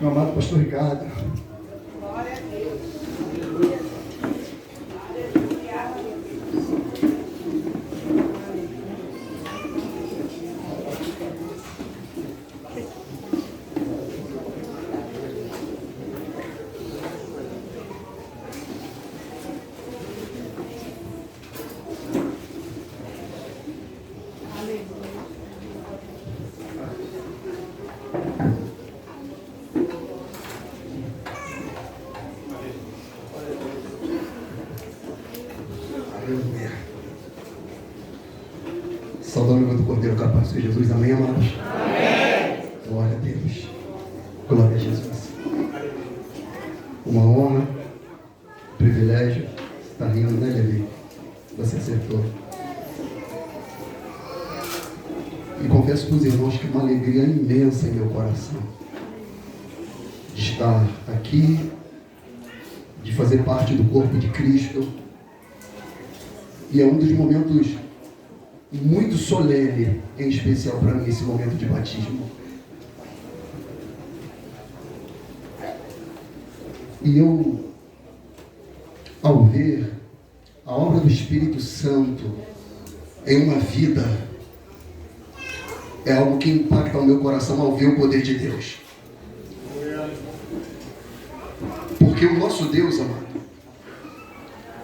meu amado pastor Ricardo. Glória a Deus. Aleluia. Saudando o nome do Cordeiro capaz de Jesus. Amém, amados? Amém. Glória a Deus. Glória a Jesus. Uma honra, privilégio. Está rindo, né, Levi? Você acertou. E confesso para os irmãos que é uma alegria imensa em meu coração de estar aqui, de fazer parte do corpo de Cristo. E é um dos momentos muito solene, em especial para mim, esse momento de batismo. E eu, ao ver a obra do Espírito Santo em uma vida, é algo que impacta o meu coração ao ver o poder de Deus. Porque o nosso Deus, amado,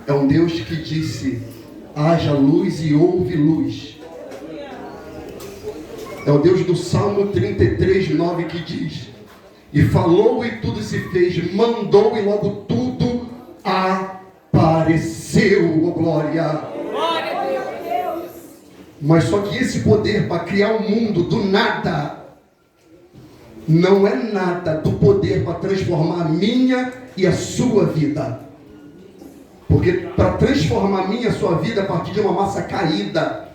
é um Deus que disse: haja luz e houve luz. É o Deus do Salmo 33:9 que diz: e falou e tudo se fez, mandou e logo tudo apareceu. Oh, glória! Glória a Deus. Mas só que esse poder para criar um mundo do nada não é nada do poder para transformar a minha e a sua vida. Porque para transformar a minha e a sua vida a partir de uma massa caída,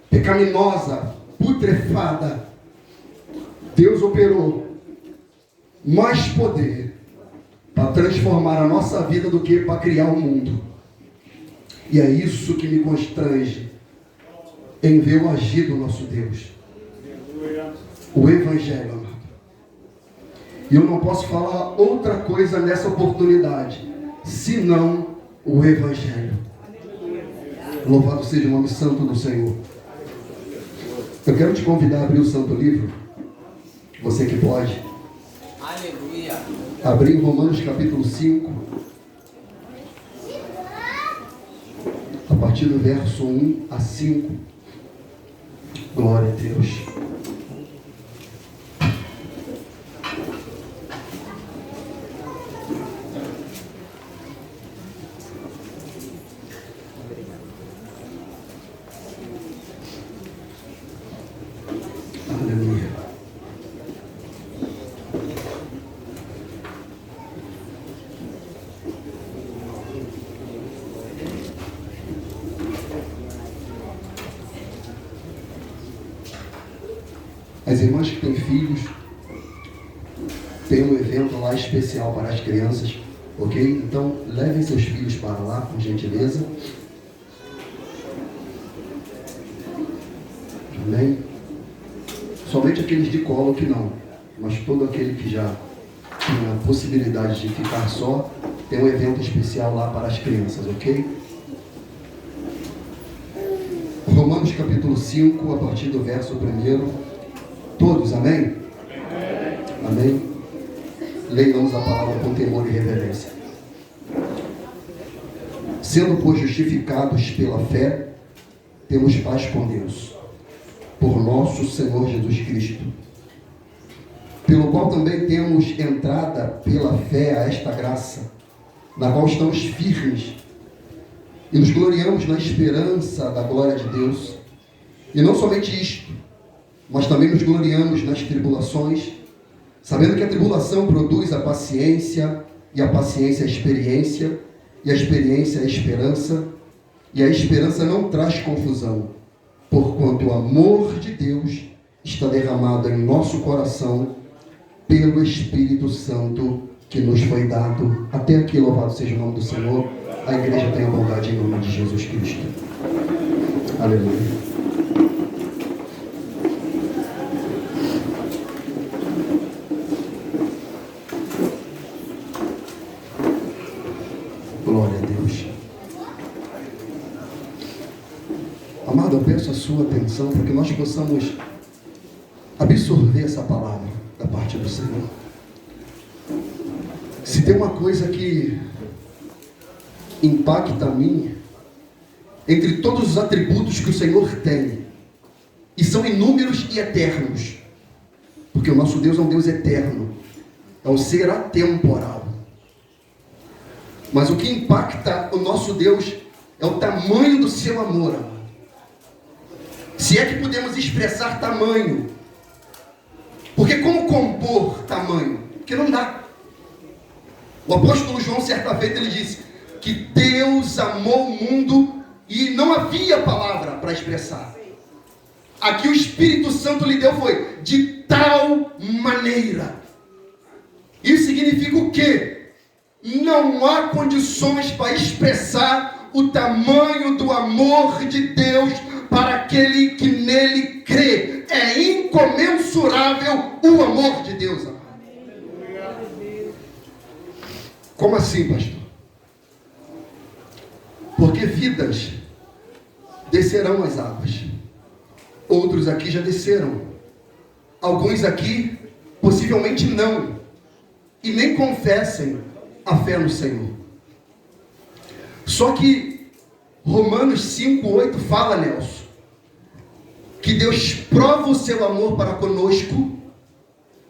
pecaminosa, putrefada, Deus operou mais poder para transformar a nossa vida do que para criar o mundo. E é isso que me constrange em ver o agir do nosso Deus. O Evangelho, amado. E eu não posso falar outra coisa nessa oportunidade, senão o Evangelho. Louvado seja o nome santo do Senhor. Eu quero te convidar a abrir o Santo Livro. Você que pode. Aleluia. Abrir em Romanos capítulo 5. A partir do verso 1 a 5. Glória a Deus. Aleluia. As irmãs que têm filhos, tem um evento lá especial para as crianças, ok? Então, levem seus filhos para lá, com gentileza. Amém? Somente aqueles de colo que não, mas todo aquele que já tinha a possibilidade de ficar só, tem um evento especial lá para as crianças, ok? Romanos capítulo 5, a partir do verso 1. Todos, amém? Amém? Leiamos a palavra com temor e reverência. Sendo, pois, justificados pela fé, temos paz com Deus, por nosso Senhor Jesus Cristo, pelo qual também temos entrada pela fé a esta graça, na qual estamos firmes, e nos gloriamos na esperança da glória de Deus. E não somente isto, mas também nos gloriamos nas tribulações, sabendo que a tribulação produz a paciência, e a paciência a experiência, e a experiência a esperança, e a esperança não traz confusão, porquanto o amor de Deus está derramado em nosso coração pelo Espírito Santo que nos foi dado. Até aqui, louvado seja o nome do Senhor. A igreja tem a bondade em nome de Jesus Cristo. Aleluia. sua atenção para que nós possamos absorver essa palavra da parte do Senhor. Se tem uma coisa que impacta a mim, entre todos os atributos que o Senhor tem, e são inúmeros e eternos, porque o nosso Deus é um Deus eterno, é um ser atemporal. Mas o que impacta o nosso Deus é o tamanho do seu amor, amado. Se é que podemos expressar tamanho, porque como compor tamanho? Porque não dá. O apóstolo João, certa vez, ele disse que Deus amou o mundo e não havia palavra para expressar. Aqui o Espírito Santo lhe deu foi de tal maneira. Isso significa o quê? Não há condições para expressar o tamanho do amor de Deus para aquele que nele crê. É incomensurável o amor de Deus, amado. Como assim, pastor? Porque vidas descerão as águas. Outros aqui já desceram. Alguns aqui possivelmente não. E nem confessem a fé no Senhor. Só que Romanos 5:8 fala, Nelson, que Deus prova o seu amor para conosco,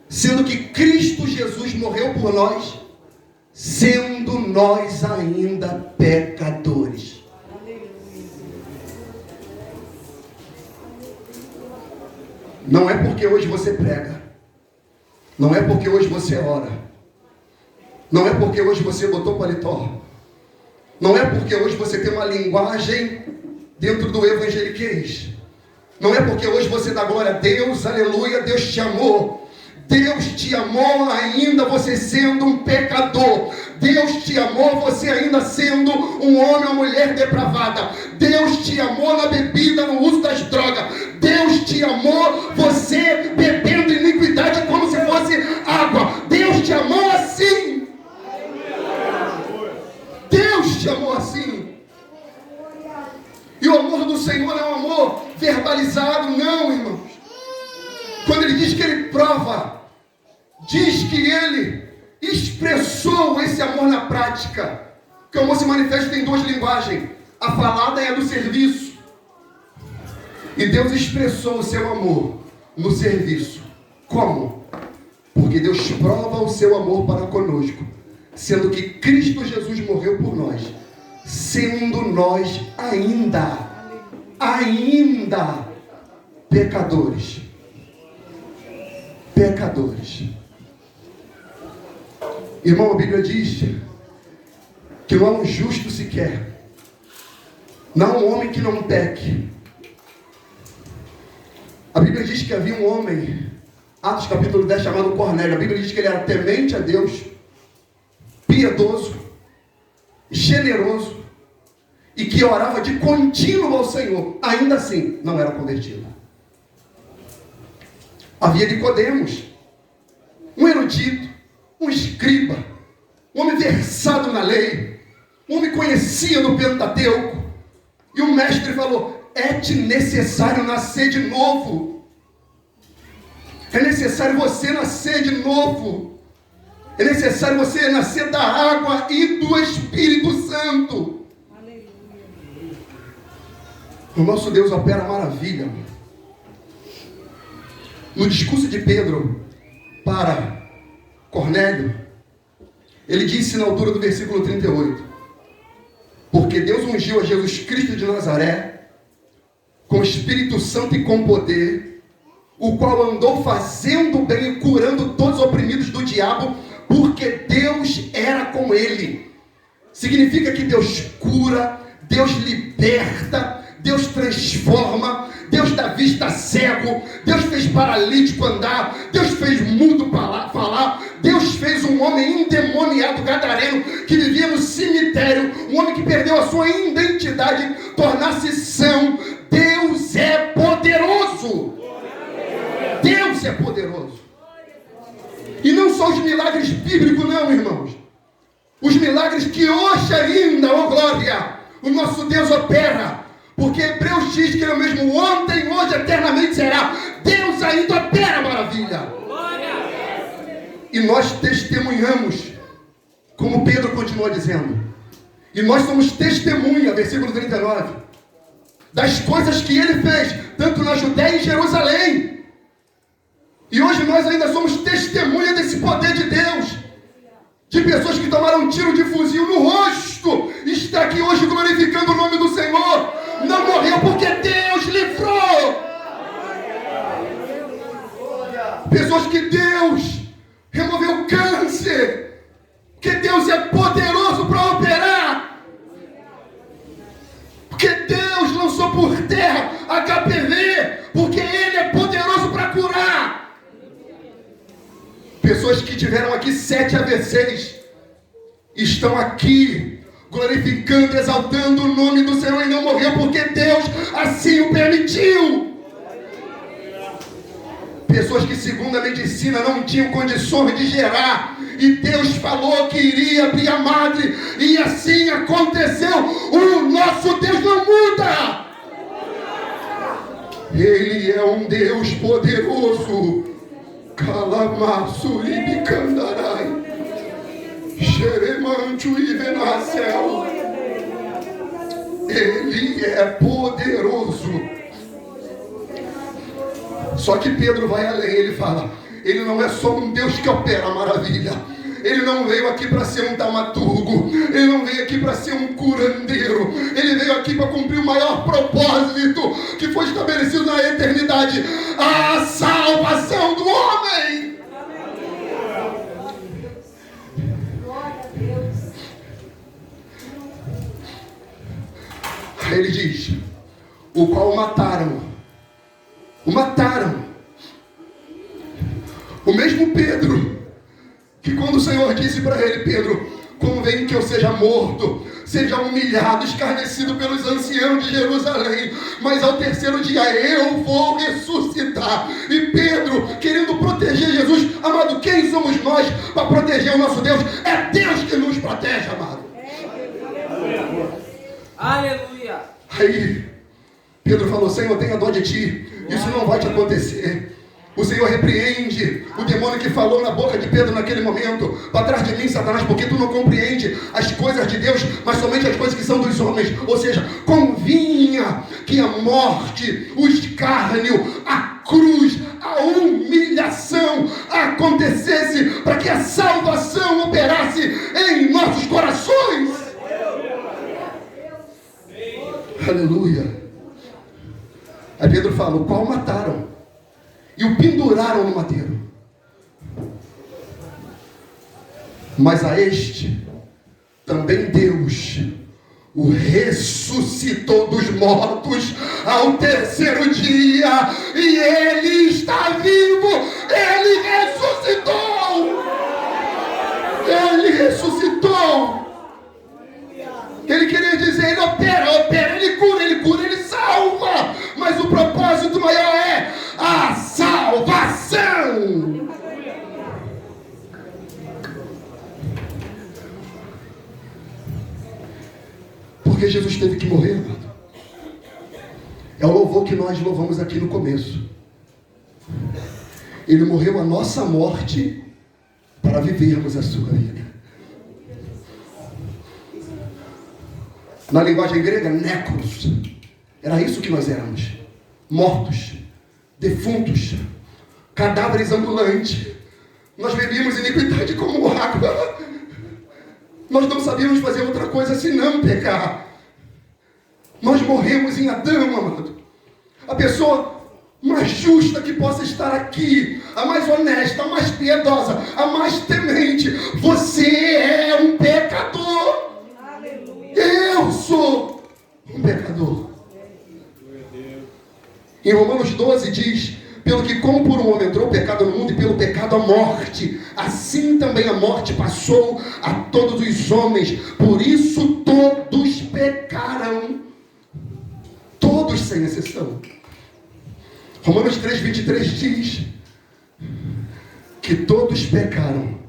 sendo que Cristo Jesus morreu por nós, sendo nós ainda pecadores. Não é porque hoje você prega, não é porque hoje você ora, não é porque hoje você botou paletó, não é porque hoje você tem uma linguagem dentro do evangeliquez, não é porque hoje você dá glória a Deus, aleluia, Deus te amou. Deus te amou ainda você sendo um pecador. Deus te amou você ainda sendo um homem ou mulher depravada. Deus te amou na bebida, no uso das drogas. Deus te amou você bebendo iniquidade como se fosse água. Deus te amou assim. Deus te amou assim. E o amor do Senhor é um amor verbalizado, não, irmãos. Quando ele diz que ele prova, diz que ele expressou esse amor na prática. Que o amor se manifesta em duas linguagens. A falada é a do serviço. E Deus expressou o seu amor no serviço. Como? Porque Deus prova o seu amor para conosco, sendo que Cristo Jesus morreu por nós, sendo nós ainda pecadores. Irmão, a Bíblia diz que não há um justo sequer, não há um homem que não peque. A Bíblia diz que havia um homem, Atos capítulo 10, chamado Cornélio. A Bíblia diz que ele era temente a Deus, piedoso, generoso, e que orava de contínuo ao Senhor. Ainda assim, não era convertido. Havia Nicodemos, um erudito, um escriba, um homem versado na lei, um homem conhecia do Pentateuco. E o mestre falou: é-te necessário nascer de novo. É necessário você nascer de novo. É necessário você nascer da água e do Espírito Santo. Aleluia. O nosso Deus opera maravilha. No discurso de Pedro para Cornélio, ele disse na altura do versículo 38: porque Deus ungiu a Jesus Cristo de Nazaré com Espírito Santo e com poder, o qual andou fazendo bem e curando todos os oprimidos do diabo, porque Deus era com ele. Significa que Deus cura, Deus liberta, Deus transforma, Deus dá vista cego, Deus fez paralítico andar, Deus fez mudo falar, Deus fez um homem endemoniado, gadareno, que vivia no cemitério, um homem que perdeu a sua identidade, tornar-se são. Deus é poderoso. Deus é poderoso. E não só os milagres bíblicos, não, irmãos. Os milagres que hoje ainda, oh glória, o nosso Deus opera. Porque Hebreus diz que ele é o mesmo ontem, hoje, eternamente será. Deus ainda opera maravilha. E nós testemunhamos, como Pedro continua dizendo. E nós somos testemunha, versículo 39, das coisas que ele fez, tanto na Judéia e em Jerusalém. E hoje nós ainda somos testemunha desse poder de Deus. De pessoas que tomaram um tiro de fuzil no rosto, está aqui hoje glorificando o nome do Senhor. Não morreu porque Deus livrou. Pessoas que Deus removeu câncer, que Deus é poderoso para operar, porque Deus lançou por terra HPV, porque Ele é poderoso para curar. Pessoas que tiveram aqui 7 AVCs, estão aqui glorificando, exaltando o nome do Senhor e não morreu porque Deus assim o permitiu. Pessoas que segundo a medicina não tinham condições de gerar, e Deus falou que iria abrir a madre, e assim aconteceu. O nosso Deus não muda. Ele é um Deus poderoso. Calamaço e bicandarai, xeremancho e venacel. Ele é poderoso. Só que Pedro vai além, ele fala, ele não é só um Deus que opera maravilha. Ele não veio aqui para ser um taumaturgo, ele não veio aqui para ser um curandeiro, ele veio aqui para cumprir o maior propósito que foi estabelecido na eternidade, a salvação do homem. Aí ele diz, o qual mataram. O mesmo Pedro, que quando o Senhor disse para ele, Pedro, convém que eu seja morto, seja humilhado, escarnecido pelos anciãos de Jerusalém, mas ao terceiro dia eu vou ressuscitar. E Pedro, querendo proteger Jesus, amado, quem somos nós para proteger o nosso Deus? É Deus que nos protege, amado. Aleluia. Aí Pedro falou, Senhor, tenha dó de ti, isso não vai te acontecer. O Senhor repreende o demônio que falou na boca de Pedro naquele momento, para trás de mim, Satanás, porque tu não compreende as coisas de Deus, mas somente as coisas que são dos homens. Ou seja, convinha que a morte, o escárnio, a cruz, a humilhação acontecesse para que a salvação operasse em nossos corações. Aleluia. Aí Pedro fala, o qual mataram e o penduraram no madeiro. Mas a este também Deus o ressuscitou dos mortos ao terceiro dia, e ele está vivo. Ele ressuscitou. Ele ressuscitou. Ele queria dizer, ele opera, ele cura, ele salva. Mas o propósito maior é a salvação. Porque Jesus teve que morrer, amado. É o louvor que nós louvamos aqui no começo. Ele morreu a nossa morte para vivermos a sua vida. Na linguagem grega, nécros. Era isso que nós éramos. Mortos, defuntos, cadáveres ambulantes. Nós bebíamos iniquidade como água. Nós não sabíamos fazer outra coisa senão pecar. Nós morremos em Adão, amado. A pessoa mais justa que possa estar aqui, a mais honesta, a mais piedosa, a mais temente. Você é um pecador. Eu sou um pecador. Em Romanos 12 diz, pelo que como por um homem entrou o pecado no mundo, e pelo pecado a morte, assim também a morte passou a todos os homens, por isso todos pecaram, todos sem exceção. Romanos 3:23 diz que todos pecaram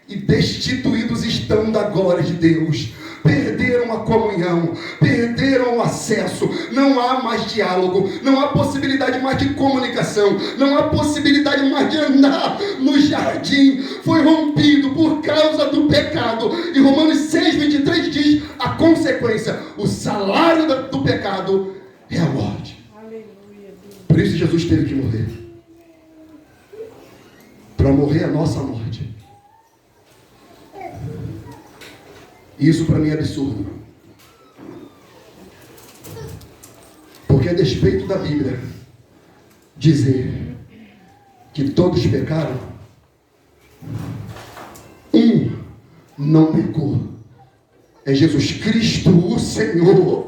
e destituídos estão da glória de Deus. perderam a comunhão, perderam o acesso, não há mais diálogo, não há possibilidade mais de comunicação, não há possibilidade mais de andar no jardim, foi rompido por causa do pecado. E Romanos 6:23 diz a consequência: o salário do pecado é a morte. Por isso Jesus teve que morrer, para morrer a nossa morte. Isso para mim é absurdo, porque a despeito da Bíblia dizer que todos pecaram, um não pecou, é Jesus Cristo o Senhor.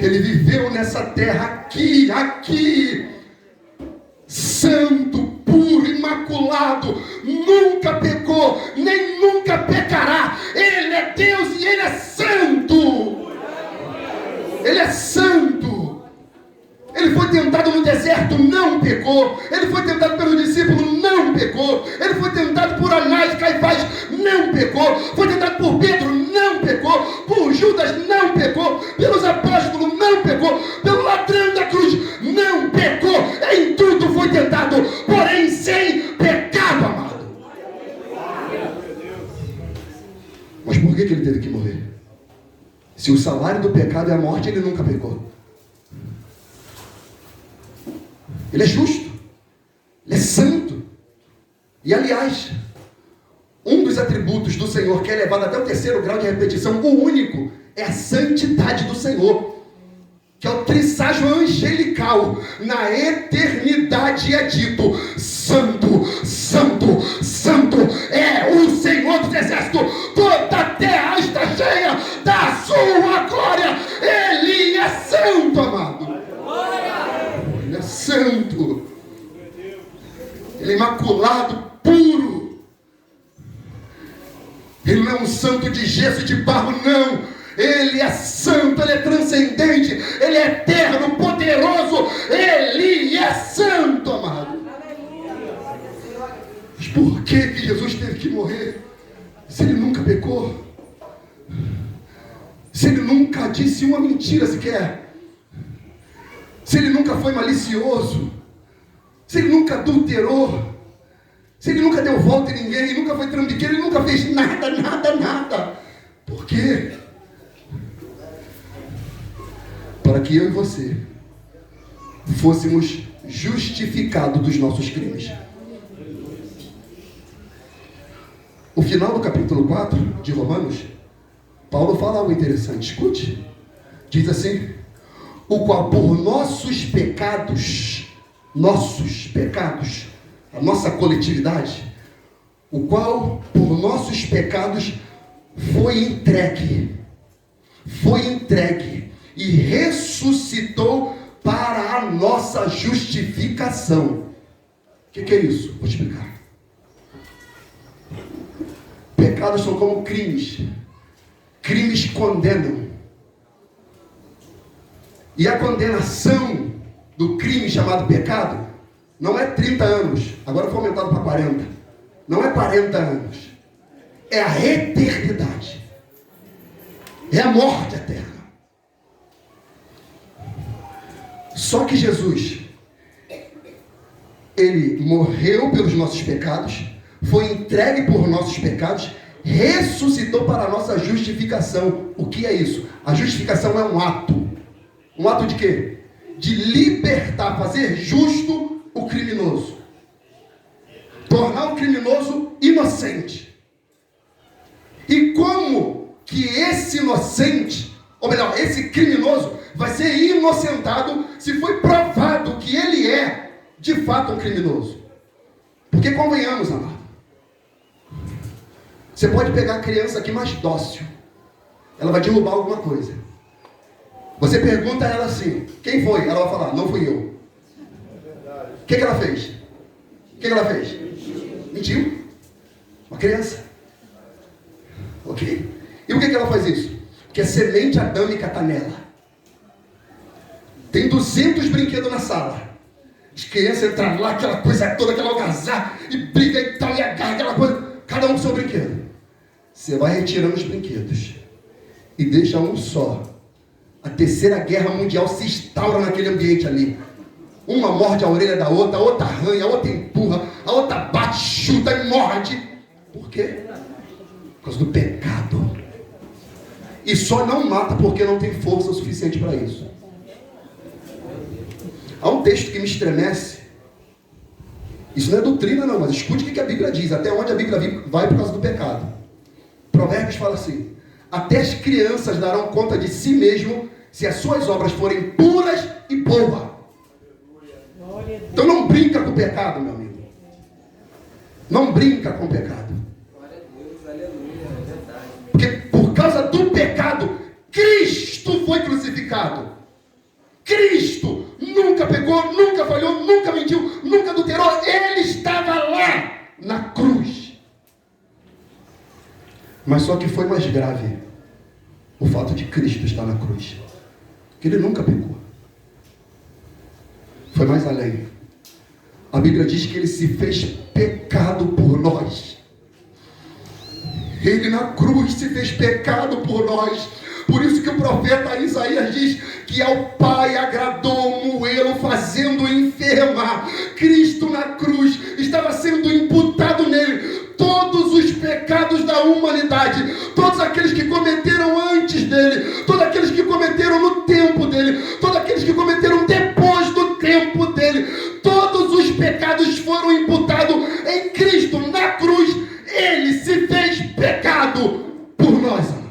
Ele viveu nessa terra aqui, santo, puro, imaculado, nunca pecou, nem nunca pecará. Ele é Deus e Ele é santo. Ele é santo. Ele foi tentado no deserto, não pecou. Ele foi tentado pelo discípulo, não pecou. Ele foi tentado por Anás e Caifás, não pecou. Foi tentado por Pedro, não pecou. Por Judas, não pecou. Pelos apóstolos, não pecou. Pelo ladrão da cruz, não pecou. Em tudo foi tentado, porém sem pecado, amado. Mas por que ele teve que morrer? Se o salário do pecado é a morte, ele nunca pecou. Ele é justo, Ele é santo. E aliás, um dos atributos do Senhor que é levado até o 3º grau de repetição, o único, é a santidade do Senhor, que é o trisságio angelical. Na eternidade é dito: santo, santo, santo é o Senhor dos exércitos, toda a terra está cheia da sua glória. Ele é santo, amado. Ele é santo, Ele é imaculado, puro. Ele não é um santo de gesso e de barro, não. Ele é santo, Ele é transcendente, Ele é eterno, poderoso. Ele é santo, amado. Mas por que Jesus teve que morrer? Se Ele nunca pecou, se Ele nunca disse uma mentira sequer, se Ele nunca foi malicioso, se Ele nunca adulterou, se Ele nunca deu volta em ninguém, nunca foi trambiqueiro, Ele nunca fez nada. Por quê? Para que eu e você fôssemos justificados dos nossos crimes. O final do capítulo 4 de Romanos, Paulo fala algo interessante, escute. Diz assim: o qual por nossos pecados, a nossa coletividade, o qual por nossos pecados foi entregue e ressuscitou para a nossa justificação. O que é isso? Vou explicar. Pecados são como crimes. Crimes condenam. E a condenação do crime chamado pecado não é 30 anos, agora foi aumentado para 40. Não é 40 anos. É a eternidade. É a morte eterna. Só que Jesus, Ele morreu pelos nossos pecados, foi entregue por nossos pecados, ressuscitou para a nossa justificação. O que é isso? A justificação é um ato. Um ato de quê? De libertar, fazer justo o criminoso. Tornar o criminoso inocente. E como que esse inocente, ou melhor, esse criminoso, vai ser inocentado se foi provado que ele é, de fato, um criminoso? Porque convenhamos, amado, você pode pegar a criança aqui mais dócil, ela vai derrubar alguma coisa. Você pergunta a ela assim: quem foi? Ela vai falar: não fui eu. O que ela fez? Mentiu. Uma criança. Ok? E o que ela faz isso? Porque a semente adâmica está nela. Tem 200 brinquedos na sala. As crianças entram lá, aquela coisa toda, aquela algazarra, e briga e tal, e agarra aquela coisa, cada um com seu brinquedo. Você vai retirando os brinquedos e deixa um só. A terceira guerra mundial se instaura naquele ambiente ali. Uma morde a orelha da outra, a outra arranha, a outra empurra, a outra bate, chuta e morde. Por quê? Por causa do pecado. E só não mata porque não tem força o suficiente para isso. Há um texto que me estremece. Isso não é doutrina não, mas escute o que a Bíblia diz. Até onde a Bíblia vai por causa do pecado. Provérbios fala assim: até as crianças darão conta de si mesmo se as suas obras forem puras e boas. Então não brinca com o pecado, meu amigo. Não brinca com o pecado. Glória a Deus, aleluia, é verdade. Porque por causa do pecado, Cristo foi crucificado. Cristo nunca pecou, nunca falhou, nunca mentiu, nunca adulterou. Ele estava lá na cruz. Mas só que foi mais grave o fato de Cristo estar na cruz. Que ele nunca pecou. Foi mais além. A Bíblia diz que ele se fez pecado por nós. Ele na cruz se fez pecado por nós. Por isso que o profeta Isaías diz que ao Pai agradou moê-lo fazendo enferma. Cristo na cruz estava sendo imputado nele todos os pecados da humanidade, todos aqueles que cometeram antes dele, todos aqueles que cometeram no tempo dele, todos aqueles que cometeram depois do tempo dele, todos os pecados foram imputados em Cristo na cruz. Ele se fez pecado por nós, amado.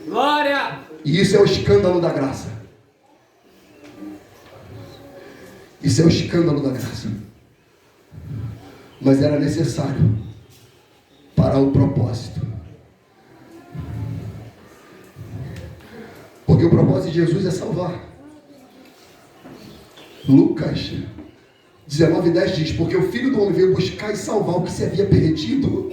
Glória! E isso é o escândalo da graça. Isso é o escândalo da graça. Mas era necessário para o propósito. Porque o propósito de Jesus é salvar. Lucas 19:10 diz: porque o Filho do Homem veio buscar e salvar o que se havia perdido.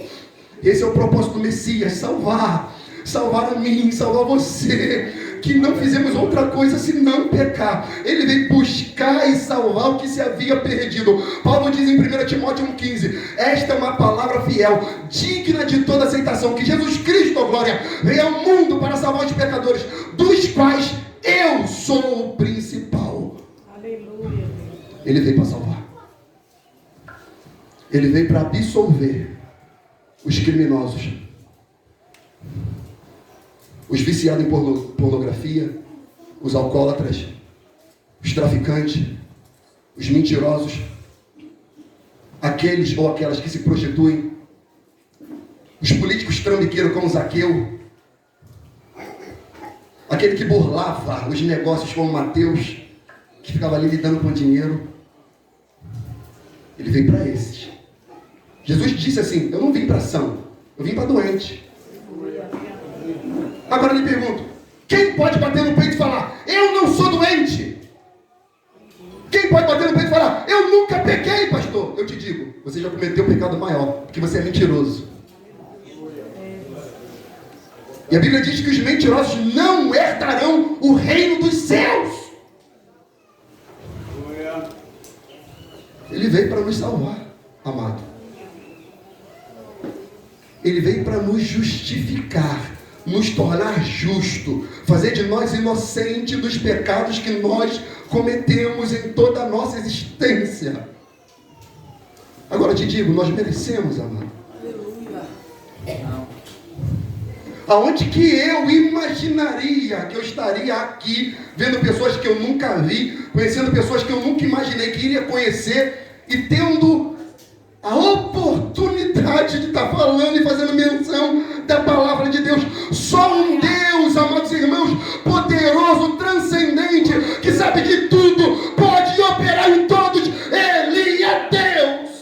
Esse é o propósito do Messias: salvar. Salvar a mim, salvar você, que não fizemos outra coisa senão pecar. Ele veio buscar e salvar o que se havia perdido. Paulo diz em 1 Timóteo 1,15: esta é uma palavra fiel, digna de toda aceitação, que Jesus Cristo, ó glória, veio ao mundo para salvar os pecadores, dos quais eu sou o principal. Aleluia. Ele veio para salvar. Ele veio para absolver os criminosos, os viciados em pornografia, os alcoólatras, os traficantes, os mentirosos, aqueles ou aquelas que se prostituem, os políticos trambiqueiros como Zaqueu, aquele que burlava os negócios como Mateus, que ficava ali lidando com dinheiro. Ele veio para esses. Jesus disse assim: eu não vim para são, eu vim para doente. Agora eu lhe pergunto: quem pode bater no peito e falar, eu não sou doente? Quem pode bater no peito e falar, eu nunca pequei, pastor? Eu te digo, você já cometeu um pecado maior, porque você é mentiroso. E a Bíblia diz que os mentirosos não herdarão o reino dos céus. Ele veio para nos salvar, amado. Ele veio para nos justificar, nos tornar justo, fazer de nós inocente dos pecados que nós cometemos em toda a nossa existência. Agora te digo, nós merecemos, amado. Aleluia. Não. Aonde que eu imaginaria que eu estaria aqui, vendo pessoas que eu nunca vi, conhecendo pessoas que eu nunca imaginei que iria conhecer, e tendo a oportunidade de estar falando e fazendo menção da palavra de Deus. Só um Deus, amados irmãos, poderoso, transcendente, que sabe de tudo, pode operar em todos. Ele é Deus.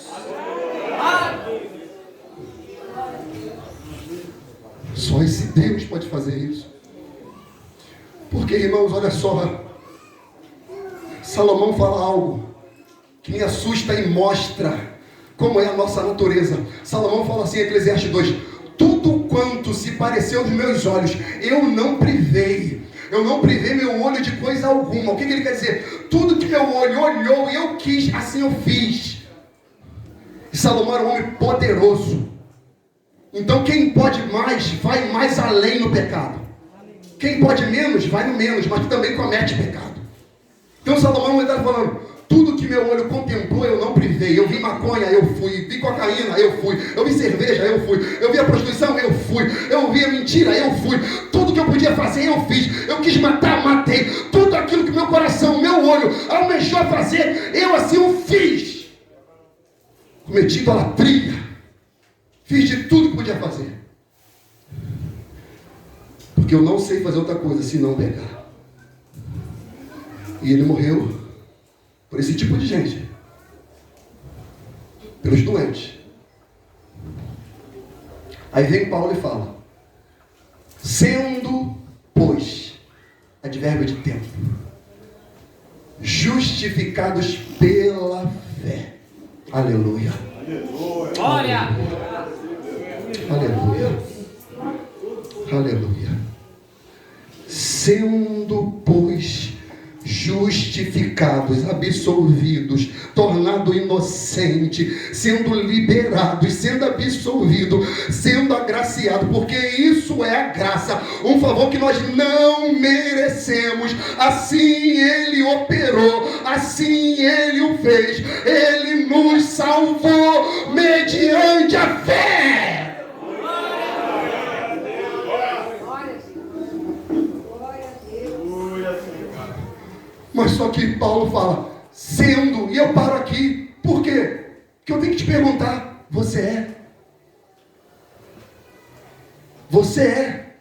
Só esse Deus pode fazer isso. Porque, irmãos, olha só, Salomão fala algo que me assusta e mostra como é a nossa natureza. Salomão fala assim em Eclesiastes 2: tudo quanto se pareceu aos meus olhos, eu não privei meu olho de coisa alguma. O que ele quer dizer? Tudo que meu olho olhou e eu quis, assim eu fiz. E Salomão era um homem poderoso, Então quem pode mais, vai mais além no pecado. Quem pode menos, vai no menos, mas também comete pecado. Então Salomão está falando, tudo que meu olho contemplou, eu não privei. Eu vi maconha, eu fui. Vi cocaína, eu fui. Eu vi cerveja, eu fui. Eu vi a prostituição, eu fui. Eu vi a mentira, eu fui. Tudo que eu podia fazer, eu fiz. Eu quis matar, matei. Tudo aquilo que meu coração, meu olho almejou fazer, eu assim o fiz. Cometi idolatria. Fiz de tudo que podia fazer. Porque eu não sei fazer outra coisa senão pecar. E ele morreu por esse tipo de gente. Pelos doentes. Aí vem Paulo e fala, sendo, pois, advérbio de tempo, justificados pela fé. Aleluia. Glória! Aleluia. Aleluia. Sendo, pois, justificados, absolvidos, tornado inocente, sendo liberados, sendo absolvido, sendo agraciado, porque isso é a graça, um favor que nós não merecemos. Assim Ele operou, assim Ele o fez, Ele nos salvou mediante a fé. Mas só que Paulo fala, sendo, e eu paro aqui, por quê? Porque eu tenho que te perguntar, você é? Você é?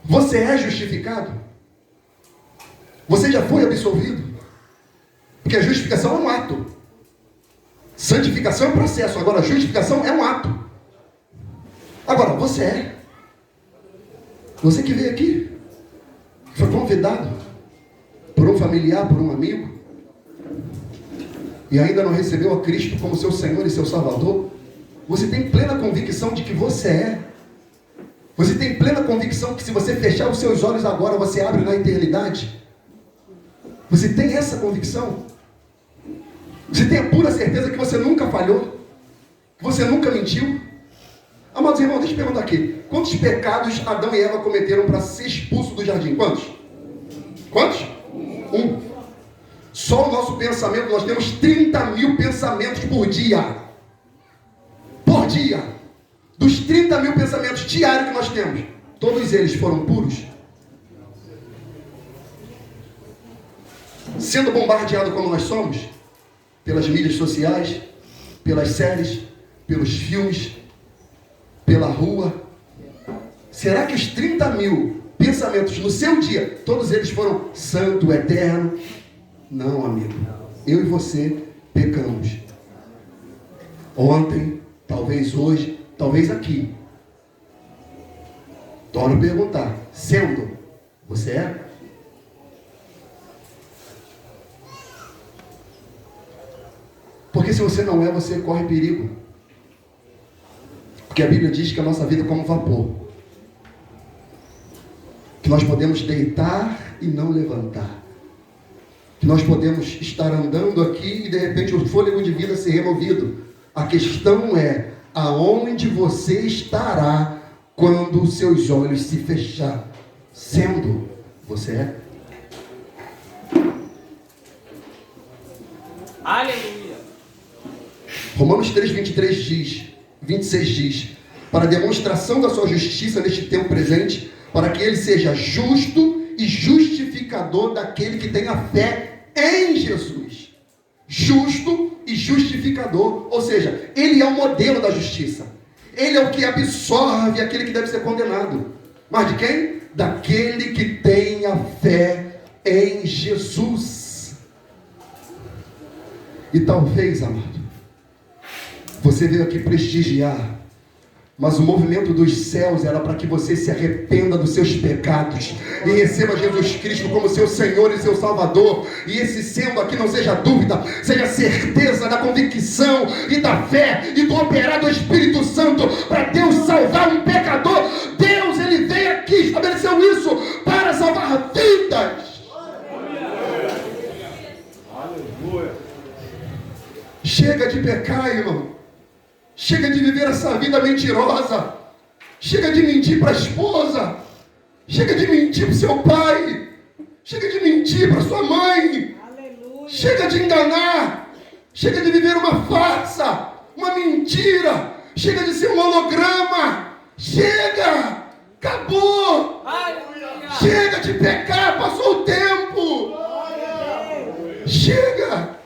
Você é justificado? Você já foi absolvido? Porque a justificação é um ato. Santificação é um processo, agora a justificação é um ato. Agora, você é? Você que veio aqui, foi convidado por um familiar, por um amigo, e ainda não recebeu a Cristo como seu Senhor e seu Salvador, você tem plena convicção de que você é. Você tem plena convicção que se você fechar os seus olhos agora, você abre na eternidade. Você tem essa convicção? Você tem a pura certeza que você nunca falhou? Que você nunca mentiu? Amados irmãos, deixa eu perguntar aqui. Quantos pecados Adão e Eva cometeram para ser expulso do jardim? Quantos? Quantos? Um. Só o nosso pensamento, nós temos 30.000 pensamentos por dia. Por dia. Dos 30.000 pensamentos diários que nós temos, todos eles foram puros? Sendo bombardeado como nós somos, pelas mídias sociais, pelas séries, pelos filmes, pela rua, será que os 30.000 pensamentos no seu dia, todos eles foram santo, eterno? Não, amigo. Eu e você pecamos. Ontem, talvez hoje, talvez aqui. Torno a perguntar, sendo, você é? Porque se você não é, você corre perigo. Porque a Bíblia diz que a nossa vida é como vapor. Que nós podemos deitar e não levantar. Que nós podemos estar andando aqui e de repente o fôlego de vida ser removido. A questão é, aonde você estará quando os seus olhos se fechar? Sendo, você é? Aleluia. Romanos 3, 26 diz, para a demonstração da sua justiça neste tempo presente, para que ele seja justo e justificador daquele que tem a fé em Jesus. Justo e justificador, ou seja, ele é o modelo da justiça. Ele é o que absorve aquele que deve ser condenado. Mas de quem? Daquele que tem a fé em Jesus. E talvez, amado, você veio aqui prestigiar, mas o movimento dos céus era para que você se arrependa dos seus pecados e receba Jesus Cristo como seu Senhor e seu Salvador. E esse sendo aqui não seja dúvida, seja certeza da convicção e da fé e do operar do Espírito Santo para Deus salvar um pecador. Deus, Ele veio aqui, estabeleceu isso para salvar vidas. Chega de pecar, irmão. Chega de viver essa vida mentirosa. Chega de mentir para a esposa. Chega de mentir para o seu pai. Chega de mentir para sua mãe. Aleluia. Chega de enganar. Chega de viver uma farsa, uma mentira. Chega de ser um holograma. Chega! Acabou! Aleluia. Chega de pecar, passou o tempo. Chega!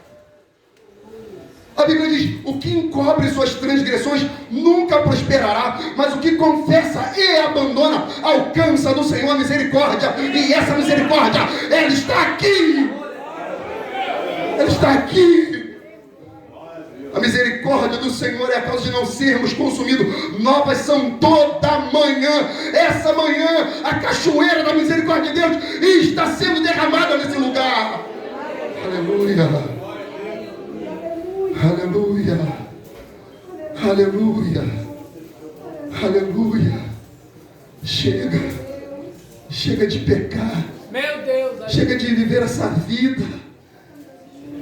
A Bíblia diz: o que encobre suas transgressões nunca prosperará, mas o que confessa e abandona alcança do Senhor a misericórdia, e essa misericórdia, ela está aqui. Ela está aqui. A misericórdia do Senhor é a causa de não sermos consumidos. Novas são toda manhã. Essa manhã, a cachoeira da misericórdia de Deus está sendo derramada nesse lugar. Aleluia. Aleluia. Aleluia. Aleluia. Chega. Chega de pecar. Meu Deus. Chega de viver essa vida.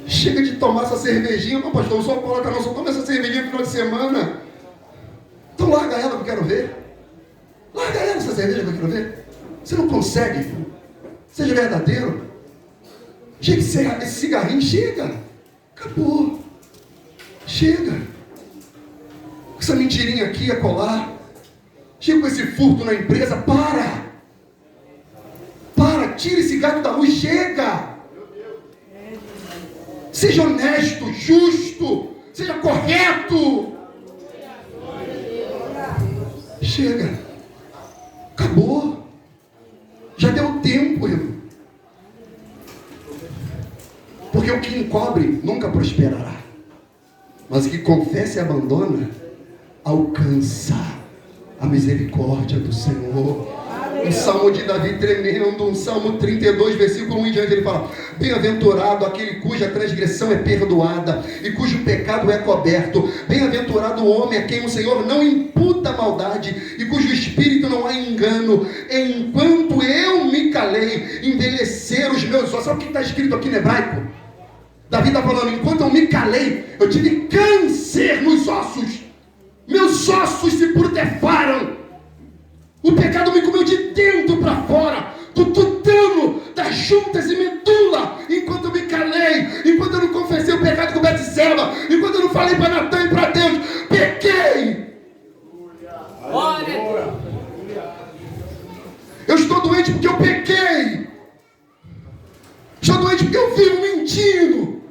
Chega de tomar essa cervejinha. Não, pastor, não sou alcoólatra não, só toma essa cervejinha no final de semana. Então larga ela que eu quero ver. Larga ela, essa cerveja que eu quero ver. Você não consegue. Seja verdadeiro. Chega esse cigarrinho, chega. Acabou. Chega. Essa mentirinha aqui, a colar. Chega com esse furto na empresa. Para. Tira esse gato da luz. Chega. Seja honesto, justo, seja correto. Chega. Acabou. Já deu tempo, irmão. Porque o que encobre nunca prosperará, mas o que confessa e abandona alcança a misericórdia do Senhor. Um salmo de Davi tremendo, um salmo 32, versículo 1 em diante, ele fala: bem-aventurado aquele cuja transgressão é perdoada e cujo pecado é coberto. Bem-aventurado o homem a quem o Senhor não imputa maldade e cujo espírito não há engano. Enquanto eu me calei, envelheceram os meus ossos. Sabe o que está escrito aqui no hebraico? Davi está falando: enquanto eu me calei, eu tive câncer nos ossos. Meus ossos se putrefaram. O pecado me comeu de dentro para fora, do tutano, das juntas e medula. Enquanto eu me calei, enquanto eu não confessei o pecado com Betseba, enquanto eu não falei para Natan e para Deus, pequei. Glória. Eu estou doente porque eu pequei. Estou doente porque eu vivo mentindo.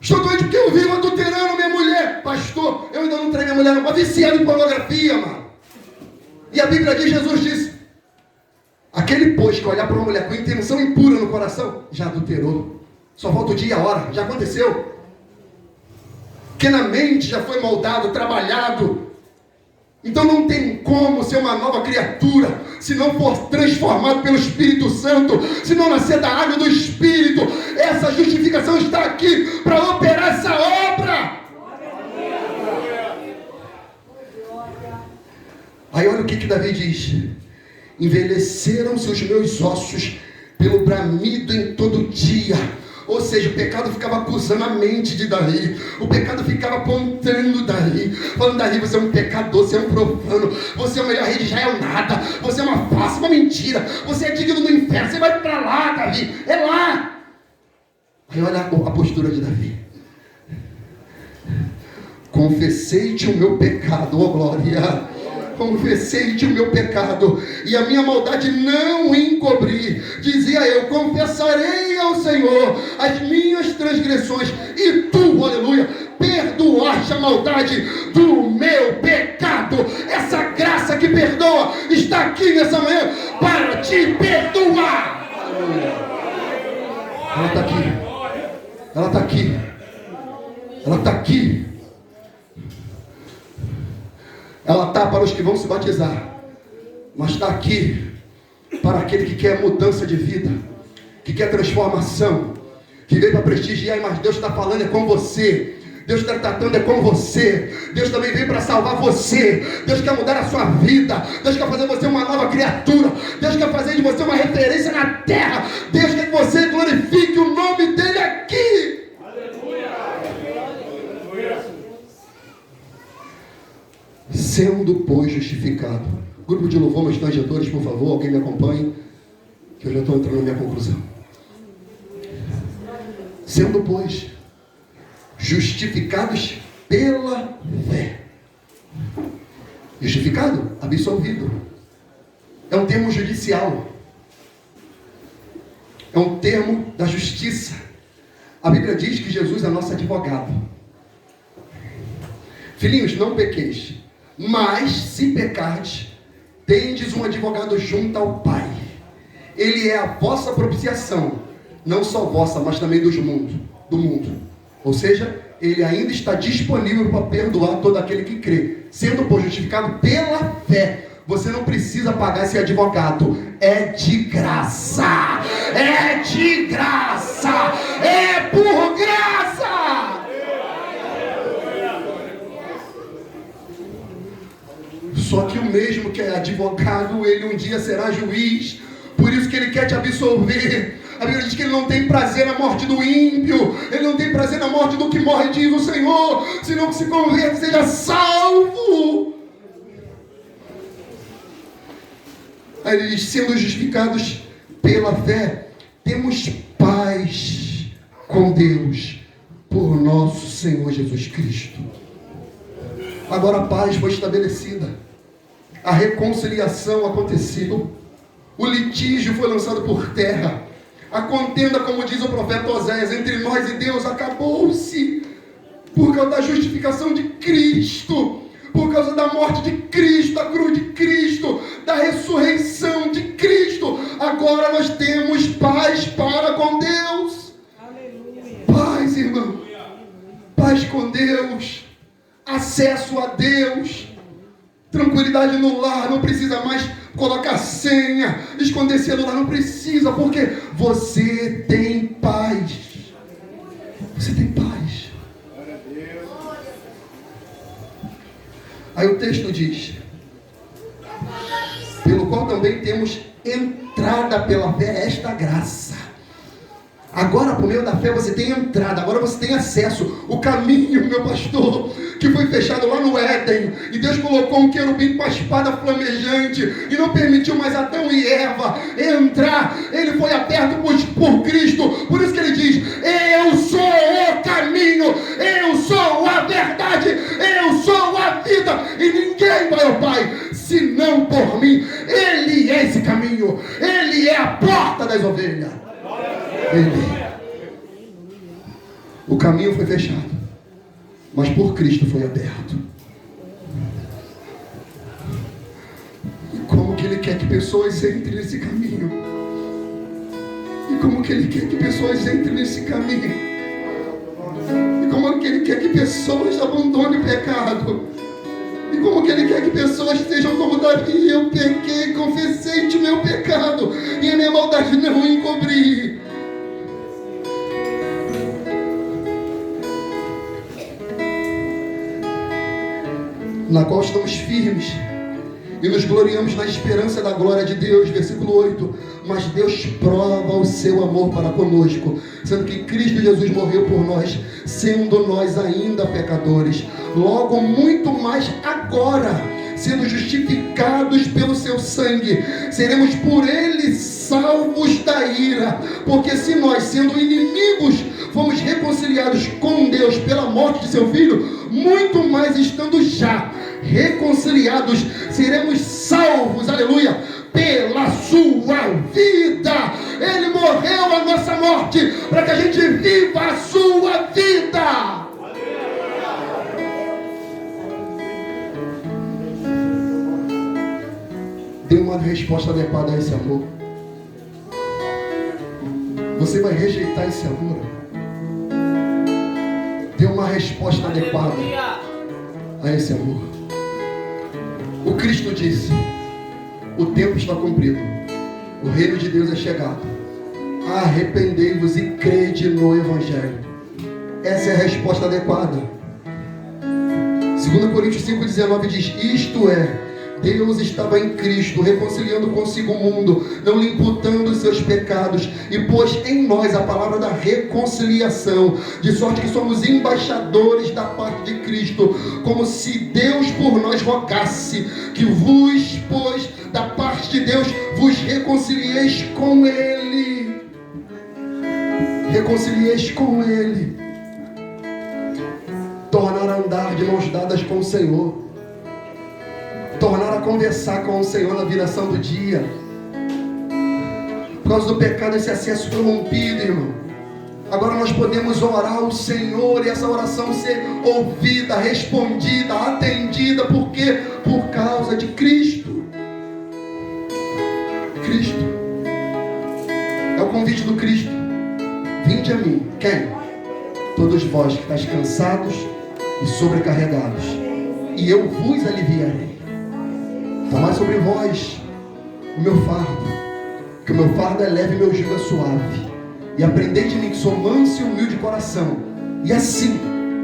Estou doente porque eu vivo adulterando minha mulher. Pastor, eu ainda não traí minha mulher, não, mas viciado em pornografia, mano. E a Bíblia diz, Jesus disse: aquele, pois, que olhar para uma mulher com intenção impura no coração, já adulterou. Só falta o dia e a hora, já aconteceu. Porque na mente já foi moldado, trabalhado. Então não tem como ser uma nova criatura se não for transformado pelo Espírito Santo, se não nascer da água do Espírito. Essa justificação está aqui para operar essa obra. Aí olha o que Davi diz: envelheceram-se os meus ossos pelo bramido em todo dia. Ou seja, o pecado ficava acusando a mente de Davi, o pecado ficava apontando Davi, falando: Davi, você é um pecador, você é um profano, você é o melhor rei de Israel, nada, você é uma farsa, uma mentira, você é digno do inferno, você vai para lá, Davi, é lá. Aí olha a postura de Davi: confessei-te o meu pecado, ó glória. Confessei-te o meu pecado e a minha maldade não encobri. Dizia eu: confessarei ao Senhor as minhas transgressões, e tu, aleluia, perdoaste a maldade do meu pecado. Essa graça que perdoa está aqui nessa manhã para te perdoar. Aleluia. Ela está aqui. Ela está aqui. Ela está aqui. Ela está para os que vão se batizar, mas está aqui para aquele que quer mudança de vida, que quer transformação, que veio para prestigiar, mas Deus está falando é com você. Deus está tratando é com você. Deus também veio para salvar você. Deus quer mudar a sua vida. Deus quer fazer você uma nova criatura. Deus quer fazer de você uma referência na terra. Deus quer que você glorifique o nome dele aqui. Sendo, pois, justificado. Grupo de louvor, meus tangedores, por favor, alguém me acompanhe, que eu já estou entrando na minha conclusão. Sendo, pois, justificados pela fé. Justificado, absolvido. É um termo judicial. É um termo da justiça. A Bíblia diz que Jesus é nosso advogado. Filhinhos, não pequeis, mas se pecardes, tendes um advogado junto ao Pai. Ele é a vossa propiciação, não só vossa, mas também do mundo. Ou seja, ele ainda está disponível para perdoar todo aquele que crê. Sendo, pois, justificado pela fé, você não precisa pagar esse advogado. É de graça. É de graça. É por graça. Só que o mesmo que é advogado, ele um dia será juiz. Por isso que ele quer te absolver. A Bíblia diz que ele não tem prazer na morte do ímpio. Ele não tem prazer na morte do que morre, diz o Senhor. Senão que se converta, seja salvo. Aí ele diz, sendo justificados pela fé, temos paz com Deus por nosso Senhor Jesus Cristo. Agora a paz foi estabelecida. A reconciliação aconteceu. O litígio foi lançado por terra. A contenda, como diz o profeta Oséias, entre nós e Deus acabou-se. Por causa da justificação de Cristo. Por causa da morte de Cristo, da cruz de Cristo, da ressurreição de Cristo. Agora nós temos paz para com Deus. Aleluia. Paz, irmão. Paz com Deus. Acesso a Deus. Tranquilidade no lar. Não precisa mais colocar senha, esconder celular. Não precisa, porque você tem paz. Você tem paz. Aí o texto diz, pelo qual também temos entrada pela fé, esta graça. Agora, por meio da fé, você tem entrada, agora você tem acesso. O caminho, meu pastor, que foi fechado lá no Éden, e Deus colocou um querubim com a espada flamejante, e não permitiu mais Adão e Eva entrar. Ele foi aberto por Cristo. Por isso que ele diz, eu sou o caminho, eu sou a verdade, eu sou a vida, e ninguém vai ao Pai, senão por mim. Ele é esse caminho, ele é a porta das ovelhas. O caminho foi fechado, mas por Cristo foi aberto. E como que Ele quer que pessoas entrem nesse caminho? E como que Ele quer que pessoas entrem nesse caminho? E como que Ele quer que pessoas abandonem o pecado? E como que Ele quer que pessoas sejam como Davi? Eu pequei, confessei o meu pecado, e a minha maldade não encobri. Na qual estamos firmes e nos gloriamos na esperança da glória de Deus. Versículo 8. Mas Deus prova o seu amor para conosco, sendo que Cristo Jesus morreu por nós, sendo nós ainda pecadores. Logo, muito mais agora, sendo justificados pelo seu sangue, seremos por ele salvos da ira. Porque se nós, sendo inimigos, fomos reconciliados com Deus pela morte de seu Filho, muito mais estando já reconciliados, seremos salvos, aleluia, pela sua vida. Ele morreu a nossa morte para que a gente viva a sua vida. Dê uma resposta adequada a esse amor. Você vai rejeitar esse amor? Dê uma resposta adequada a esse amor. O Cristo disse, o tempo está cumprido, o reino de Deus é chegado, arrependei-vos e crede no Evangelho. Essa é a resposta adequada. 2 Coríntios 5,19 diz, isto é, Deus estava em Cristo, reconciliando consigo o mundo, não lhe imputando os seus pecados, e pôs em nós a palavra da reconciliação, de sorte que somos embaixadores da parte de Cristo, como se Deus por nós rogasse que vos, pois, da parte de Deus, vos reconcilieis com Ele. Reconcilieis com Ele. Tornar a andar de mãos dadas com o Senhor. Tornar a conversar com o Senhor na viração do dia. Por causa do pecado, esse acesso foi rompido, irmão. Agora nós podemos orar ao Senhor e essa oração ser ouvida, respondida, atendida. Por quê? Por causa de Cristo. Cristo. É o convite do Cristo. Vinde a mim. Quem? Todos vós que estáis cansados e sobrecarregados, e eu vos aliviarei. Tomai sobre vós o meu fardo, que o meu fardo é leve e meu jugo é suave. E aprendei de mim que sou manso e humilde de coração, e assim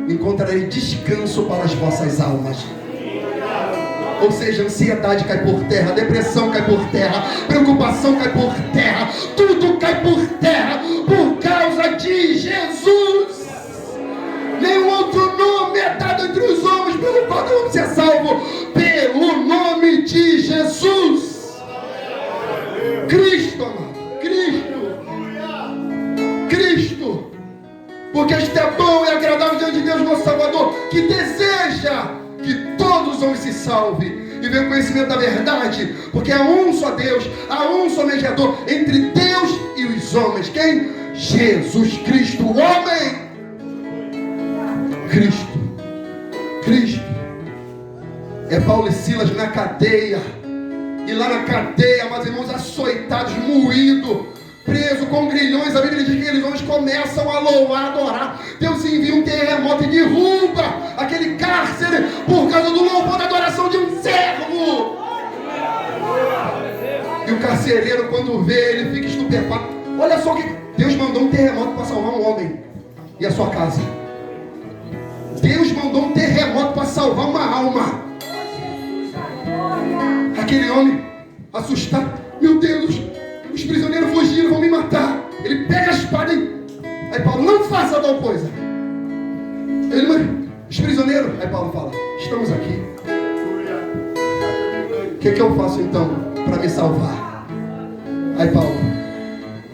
encontrarei descanso para as vossas almas. Ou seja, ansiedade cai por terra, depressão cai por terra, preocupação cai por terra, tudo cai por terra por causa de Jesus. Nenhum outro nome é dado entre os homens pelo qual devemos ser salvos, pelo nome de Jesus. Cristo, amado, Cristo. Cristo, porque este é bom e agradável diante de Deus nosso Salvador, que deseja que todos os homens se salvem e venham ao conhecimento da verdade, porque há um só Deus, há um só mediador entre Deus e os homens. Quem? Jesus Cristo, o homem. Cristo, Cristo. É Paulo e Silas na cadeia, e lá na cadeia, meus irmãos, açoitados, moídos, preso com grilhões. A Bíblia diz que aqueles homens começam a louvar, a adorar. Deus envia um terremoto e derruba aquele cárcere por causa do louvor da adoração de um servo. E o carcereiro, quando vê, ele fica estupefato. Olha só que Deus mandou um terremoto para salvar um homem e a sua casa. Deus mandou um terremoto para salvar uma alma. Aquele homem assustado, meu Deus, os prisioneiros fugiram, vão me matar. Ele pega a espada e... Aí Paulo, não faça tal coisa. Ele, mas os prisioneiros... Aí Paulo fala, estamos aqui. O que eu faço então para me salvar? Aí Paulo,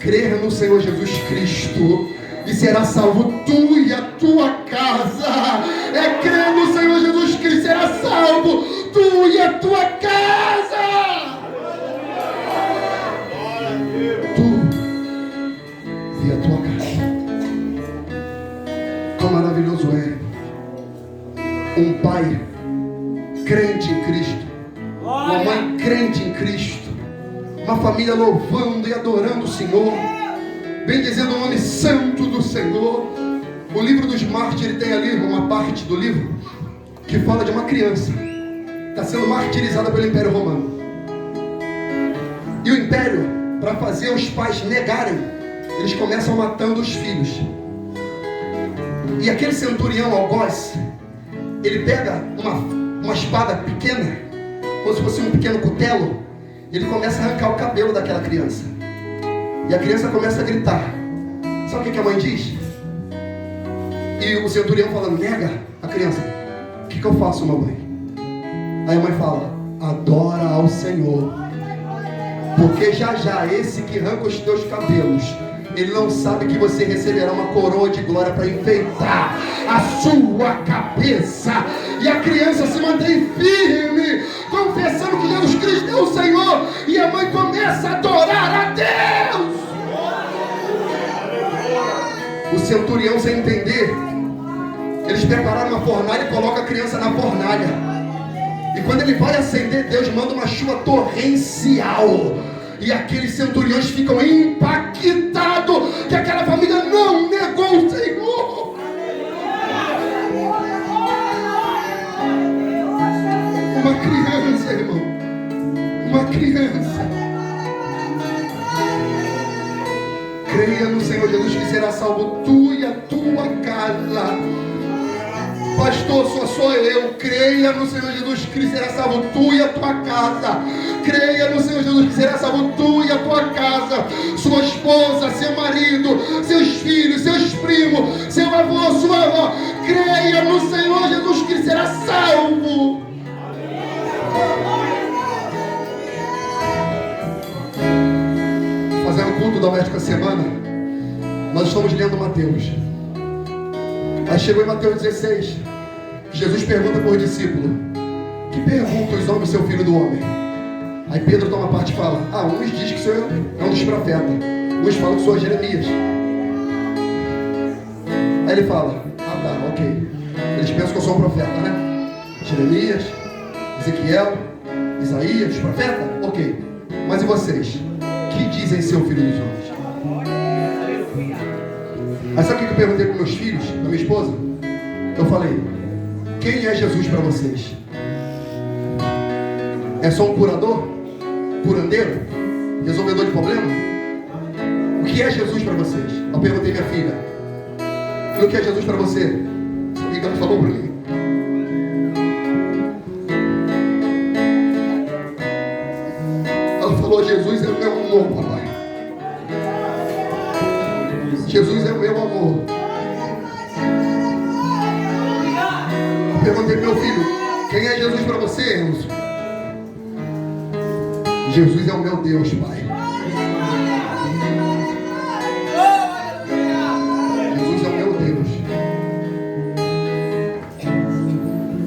crer no Senhor Jesus Cristo e será salvo tu e a tua casa. É crer no Senhor Jesus Cristo, será salvo tu e a tua casa. E a tua casa. Quão maravilhoso é um pai crente em Cristo, uma mãe crente em Cristo, uma família louvando e adorando o Senhor, bendizendo o nome santo do Senhor. O livro dos mártires tem ali uma parte do livro que fala de uma criança que está sendo martirizada pelo Império Romano. E o Império, para fazer os pais negarem, eles começam matando os filhos. E aquele centurião, algoz, ele pega uma espada pequena, como se fosse um pequeno cutelo, e ele começa a arrancar o cabelo daquela criança. E a criança começa a gritar. Sabe o que a mãe diz? E o centurião falando, nega a criança. O que eu faço, mamãe? Aí a mãe fala, adora ao Senhor, porque já já esse que arranca os teus cabelos, ele não sabe que você receberá uma coroa de glória para enfeitar a sua cabeça. E a criança se mantém firme, confessando que Jesus Cristo é o Senhor. E a mãe começa a adorar a Deus. O centurião, sem entender, eles prepararam uma fornalha e colocam a criança na fornalha. E quando ele vai acender, Deus manda uma chuva torrencial. E aqueles centuriões ficam impactados que aquela família não negou o Senhor. Uma criança, irmão. Uma criança. Creia no Senhor Jesus que será salvo tu e a tua casa. Pastor, sou a sua eu. Creia no Senhor Jesus Cristo, será salvo tu e a tua casa. Creia no Senhor Jesus Cristo, será salvo tu e a tua casa, sua esposa, seu marido, seus filhos, seus primos, seu avô, sua avó. Creia no Senhor Jesus Cristo, será salvo. Fazendo o culto doméstico a semana, nós estamos lendo Mateus. Aí chegou em Mateus 16, Jesus pergunta para o discípulo: que pergunta os homens, seu filho do homem? Aí Pedro toma parte e fala: uns dizem que o senhor é um dos profetas, uns falam que o senhor é Jeremias. Aí ele fala: tá, ok. Eles pensam que eu sou um profeta, né? Jeremias, Ezequiel, Isaías, profeta? Ok. Mas e vocês? Que dizem ser o filho dos homens? Aí sabe o que eu perguntei para meus filhos, para minha esposa? Eu falei: quem é Jesus para vocês? É só um curador? Curandeiro? Resolvedor de problema? O que é Jesus para vocês? Eu perguntei minha filha: e o que é Jesus para você? Sabe o que ela falou para mim? Ela falou: Jesus é o meu amor, papai. Jesus é o meu amor. Eu perguntei pro meu filho: quem é Jesus para você, Enzo? Jesus é o meu Deus, pai. Jesus é o meu Deus.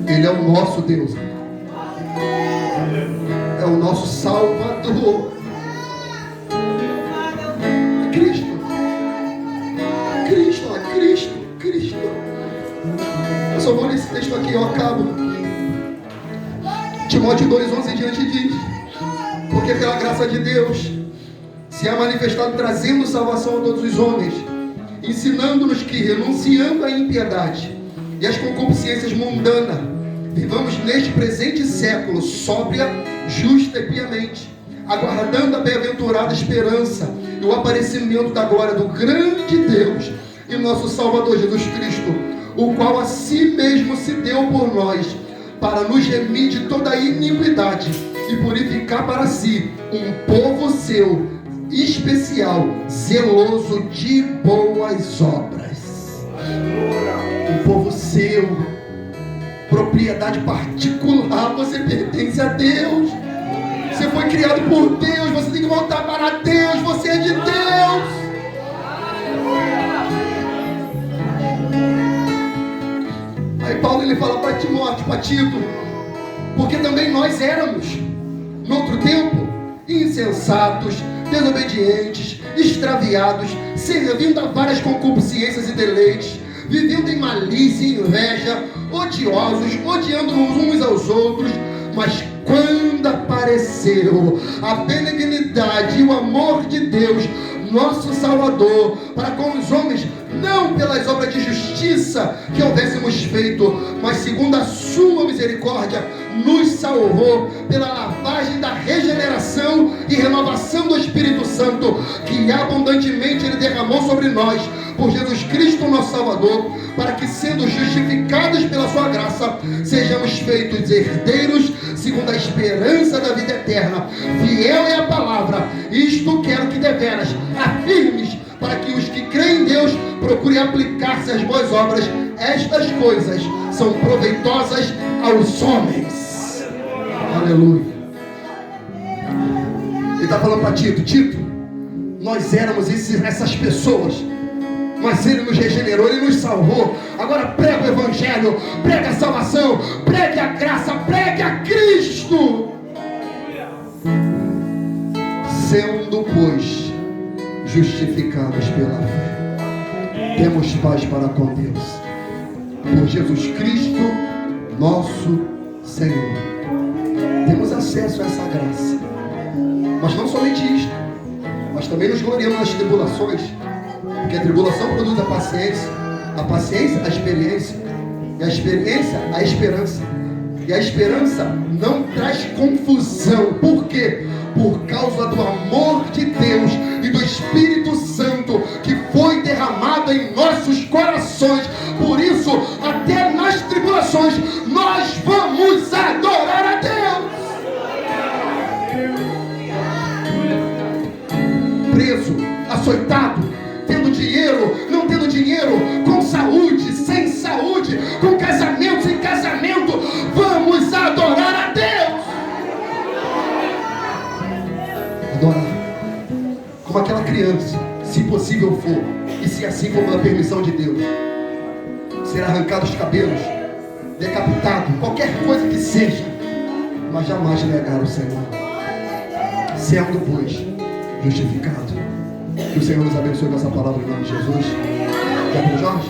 Ele é o nosso Deus. É o nosso Salvador. Cristo. Eu só vou nesse texto aqui, eu acabo. Timóteo 2:11 em diante diz: porque pela graça de Deus se há manifestado, trazendo salvação a todos os homens, ensinando-nos que, renunciando à impiedade e às concupiscências mundanas, vivamos neste presente século sóbria, justa e piamente, aguardando a bem-aventurada esperança e o aparecimento da glória do grande Deus e nosso Salvador Jesus Cristo, o qual a si mesmo se deu por nós, para nos remir de toda a iniquidade e purificar para si um povo seu, especial, zeloso de boas obras. Um povo seu, propriedade particular. Você pertence a Deus. Você foi criado por Deus. Você tem que voltar para Deus. Você é de Deus. Aí Paulo ele fala para Timóteo, para Tito: porque também nós éramos, no outro tempo, insensatos, desobedientes, extraviados, servindo a várias concupiscências e deleites, vivendo em malícia e inveja, odiosos, odiando-nos uns aos outros. Mas quando apareceu a benignidade e o amor de Deus, nosso Salvador, para com os homens, não pelas obras de justiça que houvéssemos feito, mas segundo a sua misericórdia, nos salvou pela lavagem da regeneração e renovação do Espírito Santo, que abundantemente Ele derramou sobre nós, por Jesus Cristo nosso Salvador, para que, sendo justificados pela sua graça, sejamos feitos herdeiros segundo a esperança da vida eterna. Fiel é a palavra, isto quero que deveras afirmes, para que os que creem em Deus procurem aplicar-se às boas obras. Estas coisas são proveitosas aos homens. Aleluia. Ele está falando para Tito: Tito, nós éramos essas pessoas, mas Ele nos regenerou, Ele nos salvou. Agora prega o Evangelho, prega a salvação, pregue a graça, pregue a Cristo. Sendo, pois, justificados pela fé, temos paz para com Deus, por Jesus Cristo, nosso Senhor. Temos acesso a essa graça. Mas não somente isto, mas também nos gloriamos nas tribulações, porque a tribulação produz a paciência, a experiência, e a experiência, a esperança. E a esperança não traz confusão. Por quê? Por causa do amor de Deus e do Espírito Santo que foi derramado em nossos corações. Por isso, até nas tribulações, nós nós vamos adorar a Deus. Preso, açoitado, tendo dinheiro, não tendo dinheiro, com saúde, sem saúde, com casamento, sem casamento, vamos adorar a Deus. Adorar como aquela criança, se possível for, e se assim for pela permissão de Deus, ser arrancado os cabelos, decapitado, qualquer coisa que seja, mas jamais negar o Senhor, sendo, pois, justificado. Que o Senhor nos abençoe com essa palavra em nome de Jesus. Quer, Jorge?